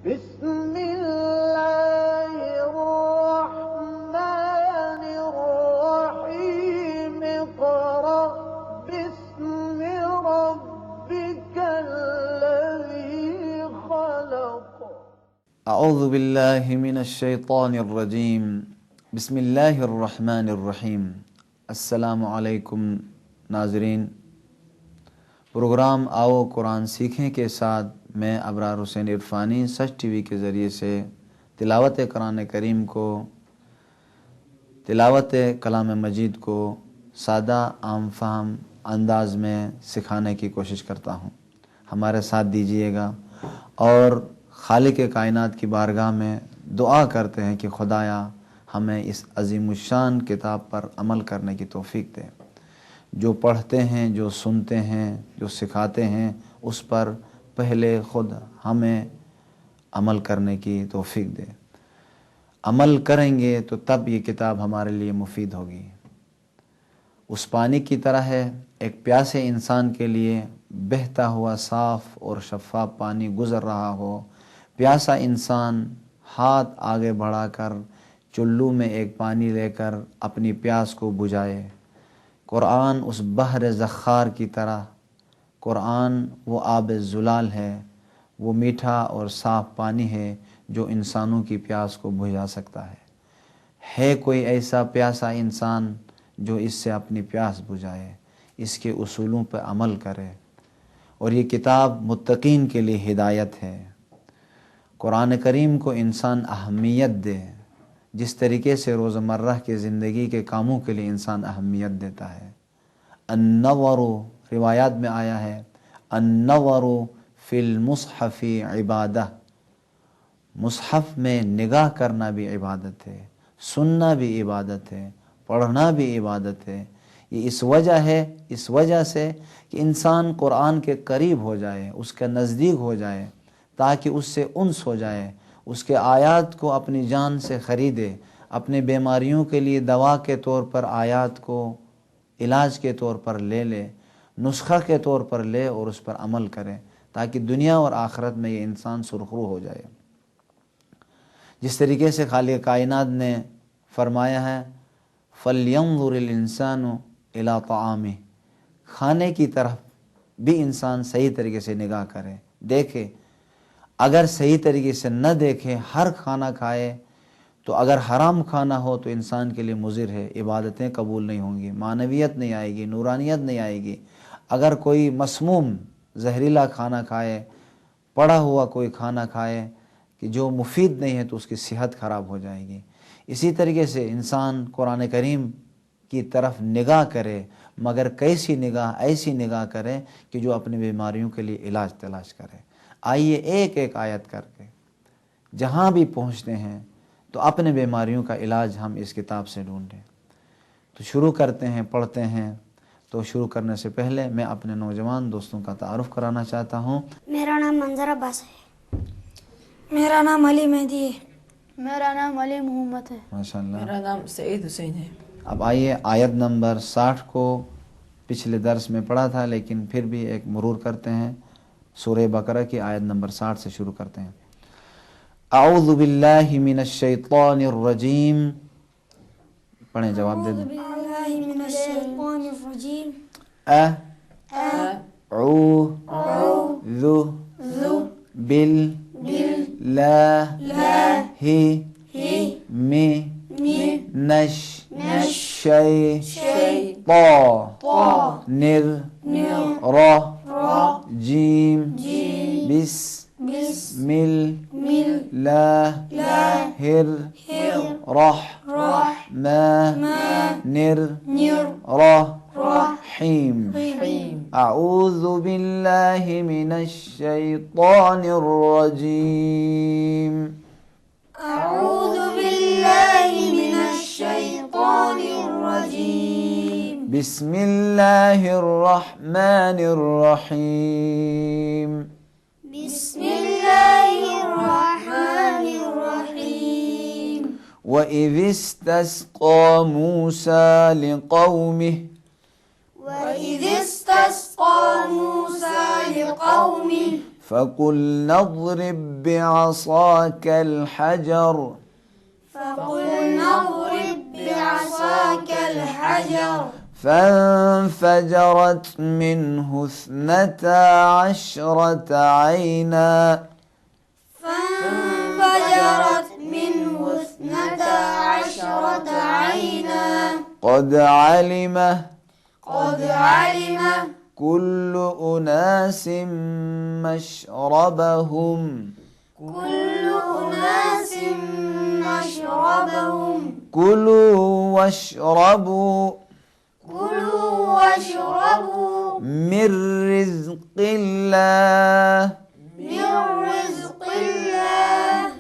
बिस्मिल्लाहिर्रहमानिर्रहीम इक़रा बिस्मि रब्बिकल्लज़ी खलक़। अऊज़ु बिल्लाहि मिनश्शैतानिर्रजीम। बिस्मिल्लाहिर्रहमानिर्रहीम। अस्सलामु अलैकुम नाज़रीन। प्रोग्राम आओ कुरान सीखें के साथ मैं अबरार हुसैन इरफानी सच टीवी के ज़रिए से तिलावत कुरान करीम को, तिलावत कलाम मजीद को सादा आम फहम अंदाज में सिखाने की कोशिश करता हूँ। हमारे साथ दीजिएगा और खालिक कायनात की बारगाह में दुआ करते हैं कि खुदाया हमें इस अज़ीमुश्शान किताब पर अमल करने की तौफ़ीक दे। जो पढ़ते हैं, जो सुनते हैं, जो सिखाते हैं, उस पर पहले ख़ुद हमें अमल करने की तौफ़ीक दे। अमल करेंगे तो तब ये किताब हमारे लिए मुफीद होगी। उस पानी की तरह है, एक प्यासे इंसान के लिए बहता हुआ साफ़ और शफ़ाफ़ पानी गुज़र रहा हो। प्यासा इंसान हाथ आगे बढ़ाकर चुल्लू में एक पानी लेकर अपनी प्यास को बुझाए। कुरान उस बहर ज़ख़्ख़ार की तरह, कुरान वो आब ज़ुलाल है, वो मीठा और साफ़ पानी है जो इंसानों की प्यास को बुझा सकता है कोई ऐसा प्यासा इंसान जो इससे अपनी प्यास बुझाए, इसके उसूलों पर अमल करे। और ये किताब मुत्तकीन के लिए हिदायत है। कुरान करीम को इंसान अहमियत दे, जिस तरीके से रोज़मर्रा की ज़िंदगी के कामों के लिए इंसान अहमियत देता है। अन्नवरु, रिवायात में आया है, अन्नवरु फ़िल मुस्हफ़ी इबादह, मुसहफ़ में निगाह करना भी इबादत है, सुनना भी इबादत है, पढ़ना भी इबादत है। ये इस वजह से कि इंसान कुरान के करीब हो जाए, उसके नज़दीक हो जाए, ताकि उससे उन्स हो जाए, उसके आयात को अपनी जान से ख़रीदे, अपने बीमारियों के लिए दवा के तौर पर आयात को इलाज के तौर पर ले, नुस्खा के तौर पर ले और उस पर अमल करे, ताकि दुनिया और आखिरत में ये इंसान सुरखरू हो जाए। जिस तरीके से खालिक कायनात ने फरमाया है, फ़ल्यंज़ुरिल इंसानु इला ताआमिह, खाने की तरफ भी इंसान सही तरीके से निगाह करे, देखे। अगर सही तरीके से न देखे, हर खाना खाए, तो अगर हराम खाना हो तो इंसान के लिए मुज़िर है, इबादतें कबूल नहीं होंगी, मानवियत नहीं आएगी, नूरानियत नहीं आएगी। अगर कोई मसमूम जहरीला खाना खाए, पड़ा हुआ कोई खाना खाए कि जो मुफीद नहीं है, तो उसकी सेहत ख़राब हो जाएगी। इसी तरीके से इंसान कुरान करीम की तरफ निगाह करे, मगर कैसी निगाह? ऐसी निगाह करे कि जो अपनी बीमारियों के लिए इलाज तलाश करे। आइए एक एक आयत करके जहाँ भी पहुँचते हैं तो अपने बीमारियों का इलाज हम इस किताब से ढूंढें। तो शुरू करते हैं, पढ़ते हैं। तो शुरू करने से पहले मैं अपने नौजवान दोस्तों का तारुफ कराना चाहता हूँ। मेरा नाम मंजर अब्बास है। मेरा नाम अली मेहदी है। मेरा नाम अली मोहम्मद है। माशाअल्लाह। मेरा नाम सईद हुसैन है। अब आइए, आयत नंबर 60 को पिछले दर्स में पढ़ा था, लेकिन फिर भी एक मरूर करते हैं। सूरह बकरा की आयत नंबर 60 से शुरू करते हैं। अऊज़ु बिल्लाहि मिनश्शैतानिर्रजीम। पढ़ें, जवाब दे दें। अऊज़ु बिल्लाहि मिनश्शैतानिर्रजीम। बिस्मिल्लाहिर्रहमानिर्रहीम। अऊज़ु बिल्लाहि मिनश्शैतानिर्रजीम। अऊज़ु बिल्लाहि मिनश्शैतानिर्रजीम। बिस्मिल्लाहिर्रहमानिर्रहीम। बिस्मिल्लाहिर्रहमानिर्रहीम। वइज़ इस्तस्क़ा मूसा लिक़ौमिह। वइज़ इस्तस्क़ा मूसा लिक़ौमिह। فقلنا اضرب بعصاك الحجر فقلنا اضرب بعصاك الحجر فانفجرت منه 12 عينا فانفجرت منه 12 عينا قد علم كل أناس مشربهم كل أناس مشربهم كلوا واشربوا من رزق الله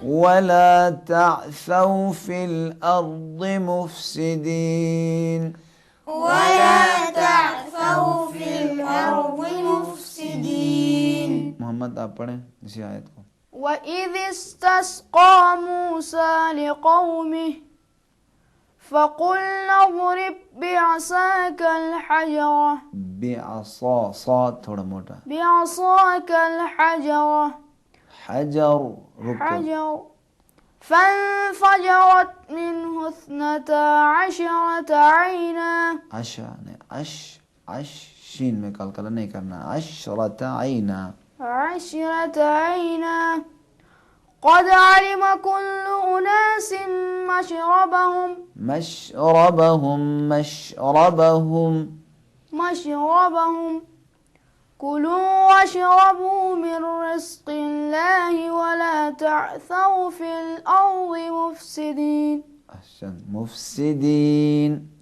ولا تعثوا في الأرض مفسدين मोहम्मद आप पढ़ें इसी आयत को وإذ استسقى موسى لقومه فقلنا اضرب بعصاك الحجر بعصا صاد थोड़ा मोटा بعصاك الحجر حجر रुको حجر فانفجرت منه 12 عينا अशा ने अश शीन में कलकला नहीं करना अशरत आईना 10 عينا قد علم كل أناس مشربهم كلوا واشربوا من رزق الله ولا تعثوا في الأرض مفسدين أحسن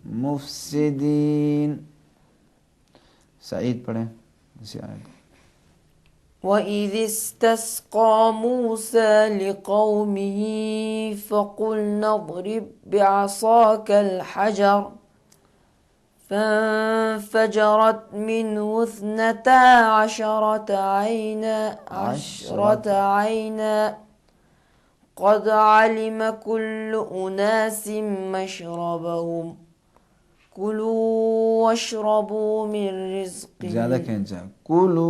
مفسدين سعيد पढ़ें इसी आयत को وإذ استسقى موسى لقومه فقلنا اضرب بعصاك الحجر فانفجرت منه 12 عينا قد علم كل أناس مشربهم كلوا واشربوا من رزق ज़्यादा खींचा कुलू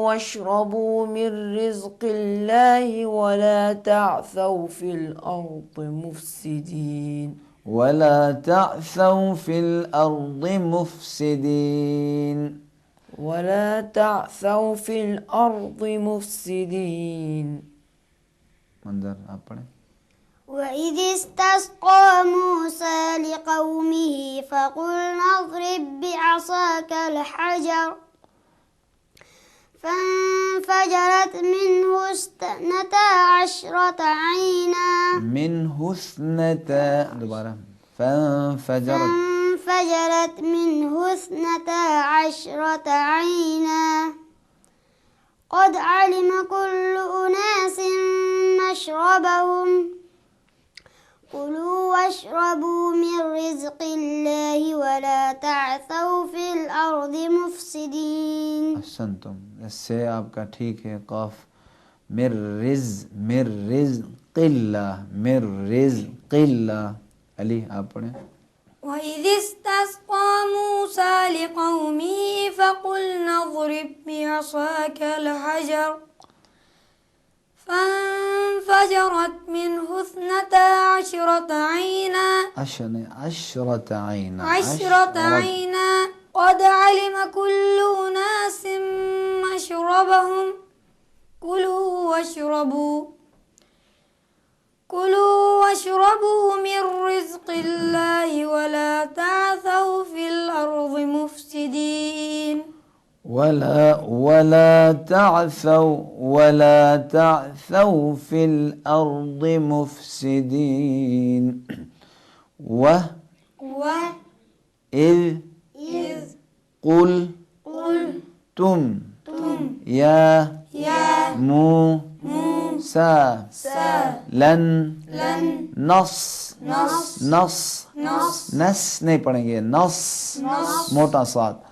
واشربوا من رزق الله ولا تعثوا في الأرض مفسدين मंदर आप पढ़ें وإذ استسقى موسى لقومه فقلنا اضرب بعصاك الحجر فانفجرت منه 12 عينا दोबारा فانفجرت منه 12 عينا قد علم كل أناس مشربهم كلوا واشربوا من رزق الله ولا تعثوا في الأرض مفسدين अहसनतुम इससे आपका ठीक है कफ मिर रिज़्क़िल्लाह अली आप पढ़ें وإذ استسقى موسى لقومه فقلنا اضرب بعصاك الحجر فانفجرت منه 12 عينا 10 عينا قد علم كل أناس مشربهم كلوا واشربوا من رزق الله ولا تعثوا في الأرض مفسدين ولا تعثوا في الأرض مفسدين إذ قلتم يا موسى لن نص नहीं पढ़ेंगे नस मोटा साद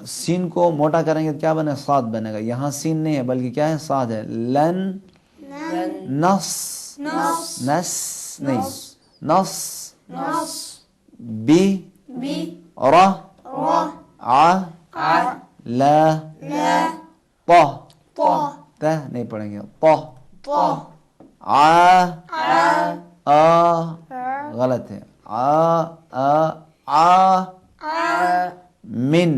सीन को मोटा करेंगे तो क्या बनेगा साद बनेगा यहाँ सीन नहीं है बल्कि क्या है साद है लन नस नहीं नस बी रा आ ला प त नहीं पढ़ेंगे प आ गलत है आ मिन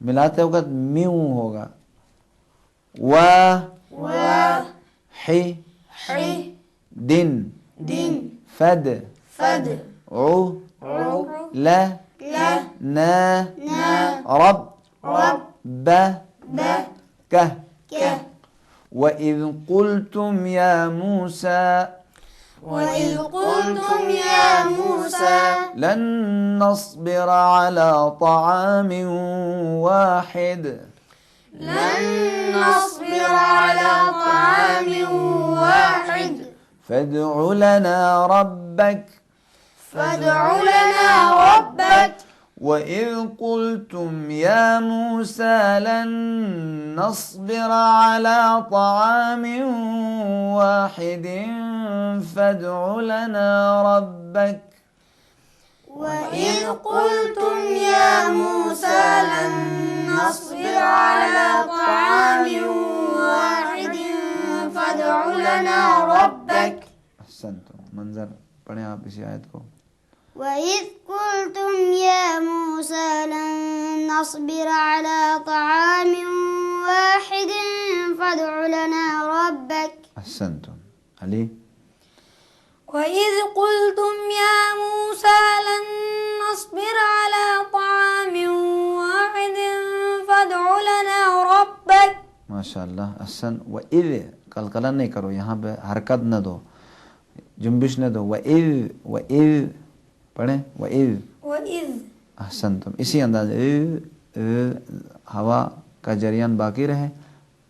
मिलाते वक्त म्यू होगा व ही दिन फद उ ल न रब ब क وإذ قلتم يا موسى لن نصبر على طعام واحد فادع لنا ربك وإذ قلتم يا موسى لن نصبر على طعام واحد فادع لنا ربك अहसनतुम मंजर पढ़ें आप इसी आयत को وإذ قلتم يا موسى لن نصبر على طعام واحد فادع لنا ربك अहसनतुम अली وإذ قلتم يا موسى لن نصبر على طعام واحد فادع لنا ربك माशाअल्लाह अहसन व इज़ कलकला नहीं करो यहाँ पे हरकत न दो जुम्बिश न दो व इज़ पढ़ें व इज़ अहसनतुम इसी अंदाज हवा का जरियान बाकी रहे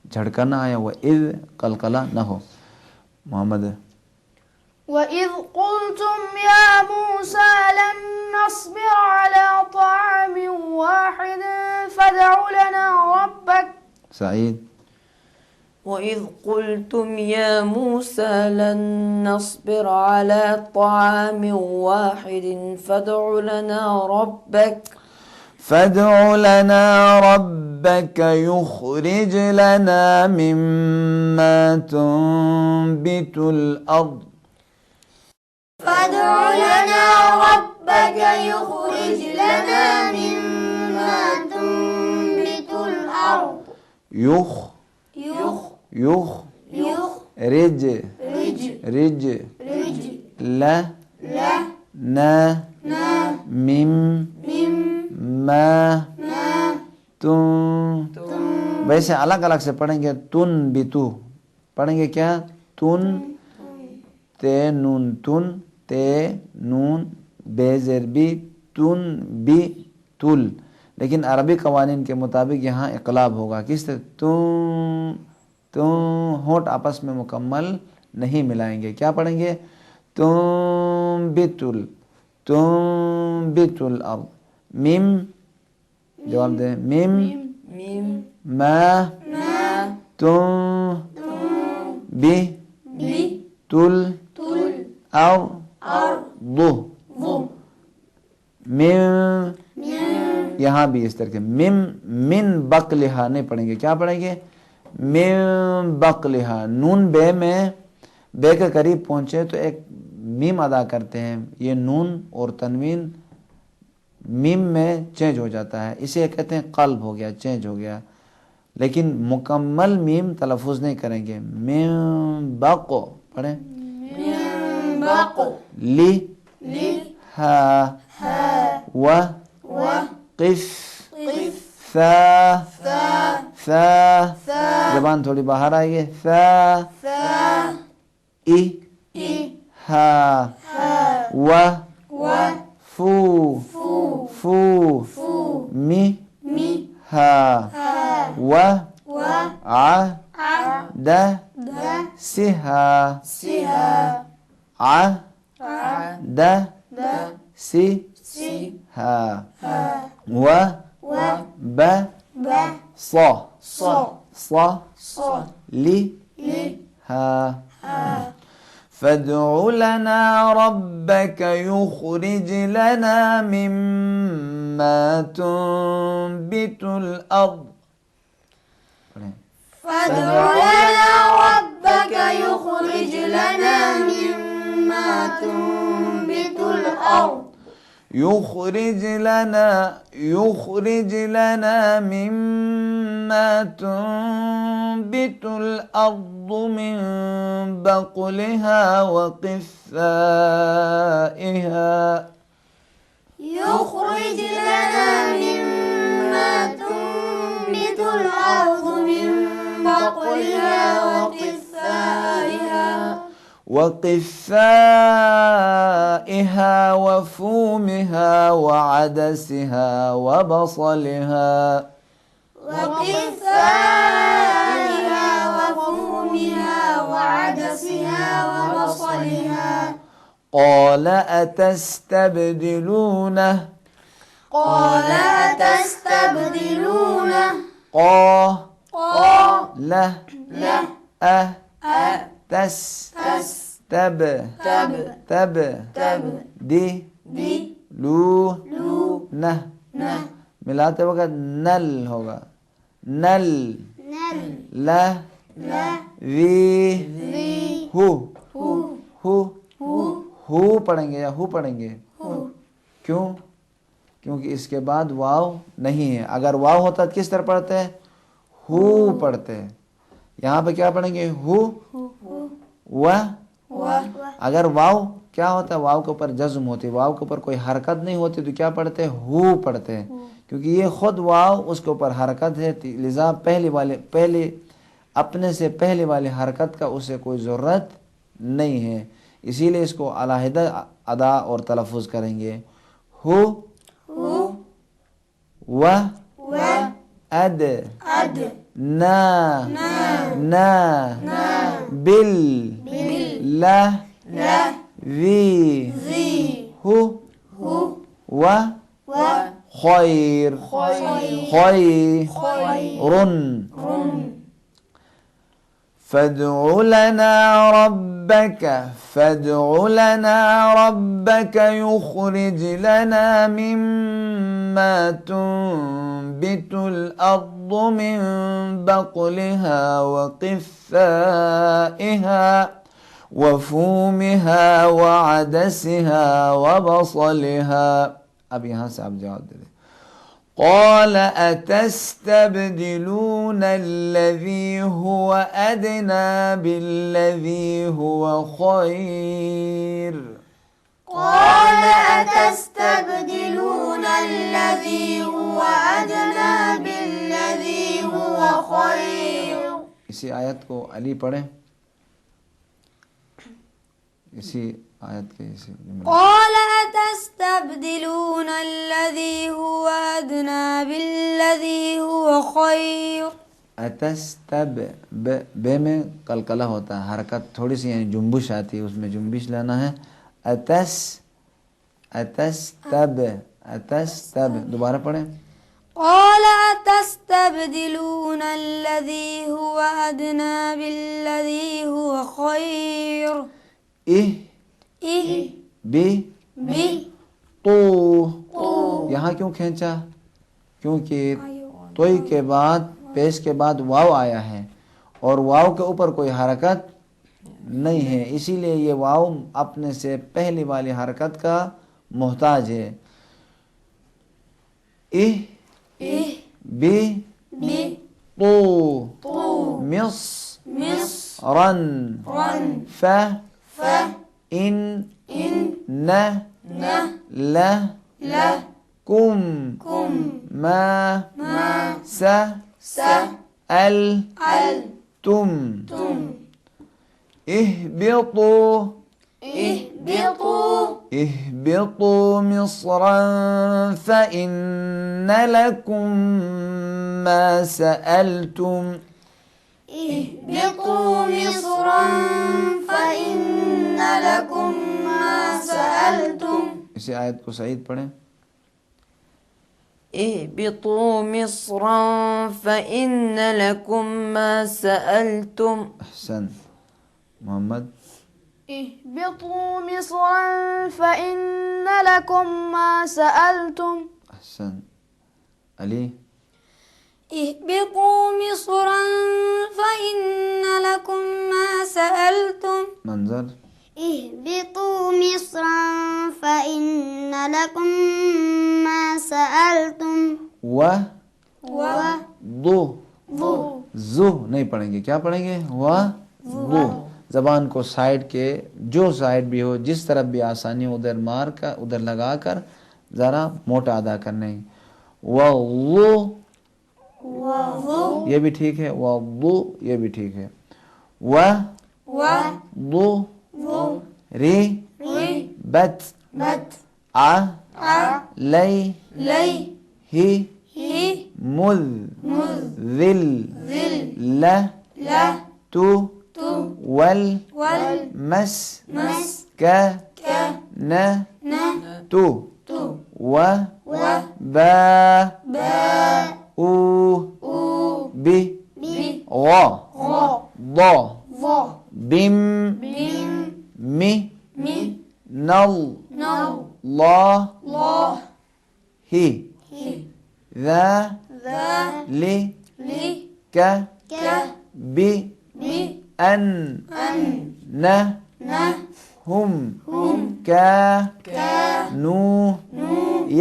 झटका ना आया व इज़ कलकला न हो मोहम्मद وإذ قلتم يا موسى لن نصبر على طعام واحد فادع لنا ربك सईद وإذ قلتم يا موسى لن نصبر على طعام واحد فادع لنا ربك يخرج لنا مما تنبت الأرض رج لا مم ما तुम वैसे अलग अलग से पढ़ेंगे तुन बितु पढ़ेंगे क्या तुन ते नून बेजर बी तुन बी तुल लेकिन अरबी कवानीन के मुताबिक यहाँ इक़लाब होगा किस तरह तुम होंठ आपस में मुकम्मल नहीं मिलाएंगे क्या पढ़ेंगे तुम बितुल अब मिम जवाब दे मिम मा तुम बी तुल औ दो मिम यहाँ भी इस तरह के मिन बकलिहा नहीं पढ़ेंगे क्या पढ़ेंगे मिन बकलिहा नून बे में बे के करीब पहुंचे तो एक मीम अदा करते हैं ये नून और तनवीन मीम में चेंज हो जाता है इसे कहते हैं कल्ब हो गया चेंज हो गया लेकिन मुकम्मल मीम तलफ़ुज़ नहीं करेंगे मिन बको पढ़ें ली हा व क़िफ़ सा ज़बान थोड़ी बाहर आएगी इ हा व फू मी हा व आ द सिहा आ द सी हा व ब ص لي ها فادع لنا ربك يخرج لنا مما تنبت الأرض فادع لنا ربك يخرج لنا مما تنبت الأرض يخرج لنا مما تنبت الأرض من بقلها وقثائها يخرج لنا مما تنبت الأرض من بقلها وقثائها وفومها وعدسها وبصلها قال أتستبدلونه मिलाते वक्त नल होगा नल हु पढ़ेंगे या हु पढ़ेंगे क्यों? क्योंकि इसके बाद वाव नहीं है। अगर वाव होता तो किस तरह पढ़ते हैं? हु पढ़ते हैं। यहाँ पे क्या पढ़ेंगे? हु वह। अगर वाव क्या होता है? वाव के ऊपर जज्म होती है, वाव के ऊपर कोई हरकत नहीं होती तो क्या पढ़ते हैं? हु पढ़ते हैं। क्योंकि ये खुद वाव उसके ऊपर हरकत है, लिजा पहले अपने से पहले वाली हरकत का उसे कोई ज़रूरत नहीं है, इसीलिए इसको अलहदा अदा और तलफ़ुज़ करेंगे। हु वह अद ना बिल ला वी हु वह खैर खैरुन फदउ लना रब्बक युखरिज लना मिम्मा तुनबितुल अर्द मिन बक़लिहा व क़िफ़्फ़ाइहा व फ़ूमिहा व अदसिहा व बसलिहा। अब यहाँ से आप जवाब दे दें। قال أتستبدلون الذي هو أدنى بالذي هو خير قال أتستبدلون الذي هو أدنى بالذي هو خير। इसी आयत को अली पढ़ें। इसी आयत के इसी قال أتستبدلون الذي هو أدنى بالذي هو خير। अतस्तब बे में कलकला होता है, हरकत थोड़ी सी यानी जुम्बिश आती है, उसमें जुम्बिश लेना है। अतस्तब दोबारा पढ़ें। قال أتستبدلون الذي هو أدنى بالذي هو خير। बी तो यहाँ क्यों खींचा? क्योंकि तोई के बाद पेश के बाद वाव आया है और वाव के ऊपर कोई हरकत नहीं है, इसीलिए ये वाव अपने से पहली वाली हरकत का मोहताज है। बी तो मिस रन फ इन न ल कुम मा स अल तुम اهبطوا مصرا فإن لكم ما سألتم اهبطوا مصرا فإن لكم ما سألتم। इसी आयत को सईद पढ़ें। اهبطوا مصرا فإن لكم ما سألتم। अहसन। मोहम्मद। اهبطوا مصرا فإن لكم ما سألتم। अहसन। अली। اهبطوا مصرا فإن لكم ما سألتم मंजर اهبطوا مصرا فإن لكم ما سألتم वह दो वो जु नहीं पढ़ेंगे, क्या पढ़ेंगे? वह दो। जबान को साइड के जो साइड भी हो, जिस तरफ भी आसानी हो, उधर मार कर उधर लगा कर जरा मोटा अदा करने। वह वो ये भी ठीक है, वह वो ये भी ठीक है। वह दो री बत आ लई ही मुल विल ल तु वल मस क न तु व ब उ बि व ض बिम मि नल ला ही ذا لي ك بي أن ن هم كا نو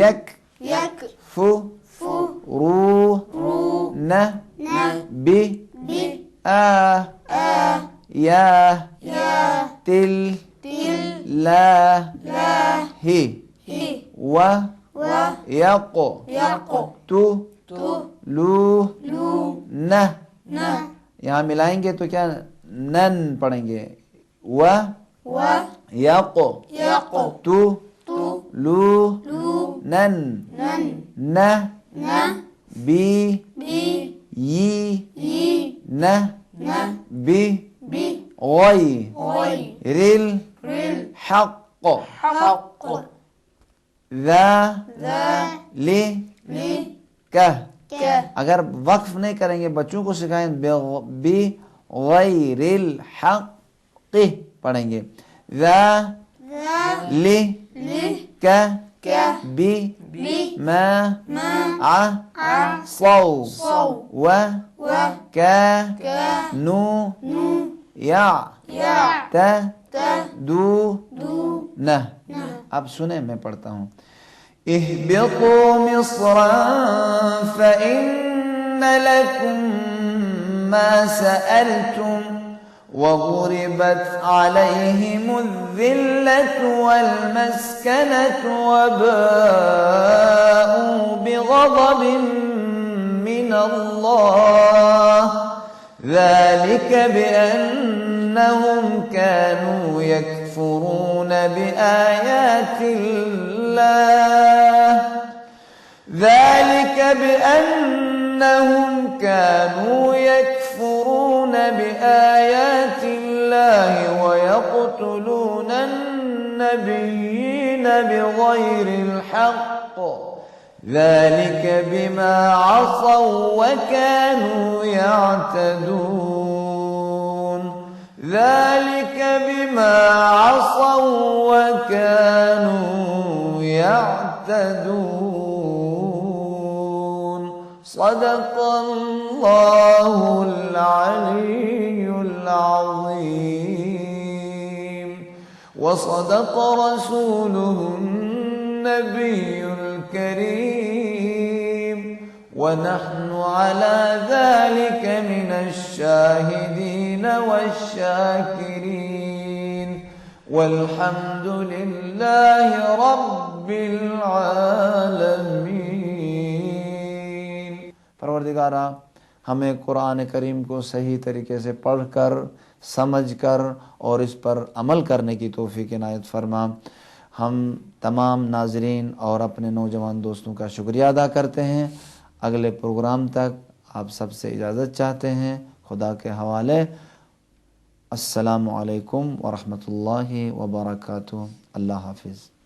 يك فو رو ن بي آ يا تل لا هي و يق تو लू न यहाँ मिलाएंगे तो क्या नन पढ़ेंगे। व यक तु लू नन न बी यी न बी ओय रिल हक ذا لي कह। अगर वक्फ नहीं करेंगे, बच्चों को सिखाएं बी गैरिल हक़ पढ़ेंगे। ذا लि क बी मा आ सौ व क नू या त दू न। अब सुने, मैं पढ़ता हूँ। اهبطوا مصرا فإن لكم ما سألتم وضربت عليهم الذلة والمسكنة وباءوا بغضب من الله ذلك بأنهم كانوا يكفرون بآيات الله ذلك بأنهم كانوا يكفرون بآيات الله ويقتلون النبيين بغير الحق ذلك بما عصوا وكانوا يعتدون ذلك بما عصوا وكانوا يعتدون صدق الله العلي العظيم وصدق رسوله النبي الكريم ونحن على ذلك من الشاهدين والشاكرين والحمد لله رب العالمين। परवरदिगारा, हमें कुरान करीम को सही तरीके से पढ़कर, समझकर और इस पर अमल करने की तौफीक इनायत फरमा। हम तमाम नाजरीन और अपने नौजवान दोस्तों का शुक्रिया अदा करते हैं। अगले प्रोग्राम तक आप सबसे इजाज़त चाहते हैं। खुदा के हवाले। अस्सलामु अलैकुम व रहमतुल्लाहि व बरकातुहू। अल्लाह हाफिज़।